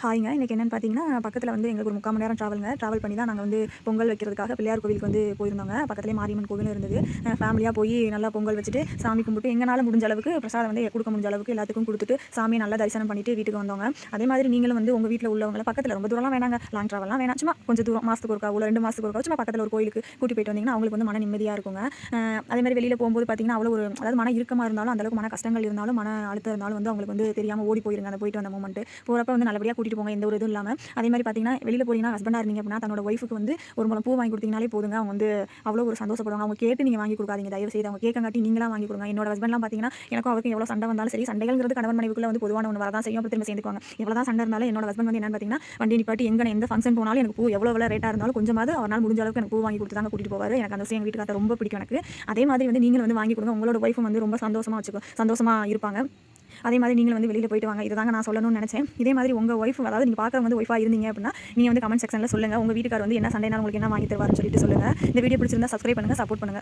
ஹாய்ங்க. இன்னைக்கு என்னன்னு பார்த்தீங்கன்னா, பக்கத்தில வந்து எங்களுக்கு ஒரு 3/4 மணி நேரம் ட்ராவல் பண்ணி தான் நாங்க வந்து பொங்கல் வைக்கிறதுக்காக பிள்ளையார் கோவிலுக்கு வந்து போயிருந்தோங்க. பக்கத்திலேயே மாரியம்மன் கோவிலும் இருந்தது. ஃபேமிலியா போய் நல்லா பொங்கல் வச்சுட்டு, சாமி கும்பிட்டு எங்கனால முடிஞ்ச அளவுக்கு பிரசாதம் வந்து குடுக்க முடிஞ்ச அளவுக்கு எல்லாத்துக்கும் குடுத்துட்டு, சாமிய நல்லா தரிசனம் பண்ணிட்டு வீட்டுக்கு வந்தோங்க. அதே மாதிரி நீங்களும் வந்து உங்க வீட்ல உள்ளவங்கள பக்கத்தில ரொம்ப தூரம்லாம் வேணாங்க. லாங் ட்ராவல்லாம் வேணாம். சும்மா கொஞ்சம் தூரம் மாசத்துக்கு ஒருக்கா, இல்ல 2 மாசத்துக்கு ஒருக்கா சும்மா பக்கத்தில ஒரு கோயிலுக்கு கூட்டி போயிட்டு வந்தீங்கன்னா, அவங்களுக்கு வந்து மன நிம்மதியா இருக்குங்க. அதே மாதிரி வெளியில போம்போது பார்த்தீங்கன்னா, அவ்வளோ ஒரு அதாவது மன இறுக்கமா இருந்தாலும், அந்த அளவுக்கு மன கஷ்டங்கள் இருந்தாலும், மன அழுத்தம் இருந்தாலும் வந்து அவங்களுக்கு வந்து தெரியாம ஓடி போயிருங்க. அந்த போயிட்டு வந்த மொமெண்ட். போறப்ப வந்து நல்லபடியா கூட்டிட்டு போங்க. எந்த ஒரு இதுவும் இல்லாம. அதே மாதிரி பார்த்தீங்கன்னா, வெளியில போறீங்கன்னா ஹஸ்பண்டா இருந்தீங்க அப்படின்னா, தன்னோட ஒய்ஃப்க்கு வந்து ஒரு முழம் பூ வாங்கி கொடுத்தீங்கனாலே போதுங்க. அவங்க வந்து அவ்வளோ ஒரு சந்தோஷப்படுவாங்க. அவங்க கேட்டு நீங்க வாங்கி கொடுக்காதீங்க. தயவு செய்து அவங்க கேட்கங்காட்டி நீங்களா வாங்கி கொடுங்க. என்னோட ஹஸ்பண்ட்லாம் பார்த்தீங்கன்னா, எனக்கும் அவருக்கும் எவ்வளோ சண்டை வந்தாலும் சரி, சண்டைகள்ங்கிறது கணவன் மனைவிக்குள்ள வந்து பொதுவான ஒன்று வரதான் செய்யும். அப்புறம் திரும்ப சேர்ந்துக்குவாங்க. எவ்வளோதான் சண்டை இருந்தாலும் என்னோட ஹஸ்பண்ட் வந்து என்னன்னு பார்த்தீங்கன்னா, வண்டி நிப்பாட்டி எந்த ஃபங்ஷன் போனாலும் எனக்கு பூ எவ்வளோ ரேட்டா இருந்தாலும் கொஞ்சமாவது அவரால முடிஞ்ச அளவுக்கு எனக்கு பூ வாங்கி கொடுத்து தாங்க கூட்டிட்டு போவாரு. எனக்கு அந்த விஷயம் எங்க வீட்டுக்காரர் ரொம்ப பிடிக்கும் எனக்கு. அதே மாதிரி வந்து நீங்களும் வந்து வாங்கி கொடுங்க. உங்களோட ஒய்ஃபும் வந்து ரொம்ப சந்தோஷமா இருப்பாங்க. அதே மாதிரி நீங்களும் வந்து வெளியில போயிட்டு வாங்க. இதுதாங்க நான் சொல்லணும்னு நினைச்சேன். இதே மாதிரி உங்க ஒய்ஃப் அதாவது நீங்க பார்க்குறவங்க வந்து ஒய்ஃபா இருந்தீங்க அப்படின்னா, நீங்க வந்து கமெண்ட் செக்ஷன்ல சொல்லுங்க. உங்க வீட்டுக்காரர் வந்து என்ன சண்டைனாலும் உங்களுக்கு என்ன வாங்கி தருவாருன்னு சொல்லிட்டு சொல்லுங்க. இந்த வீடியோ பிடிச்சிருந்தா சப்ஸ்கிரைப் பண்ணுங்க, சப்போர்ட் பண்ணுங்க.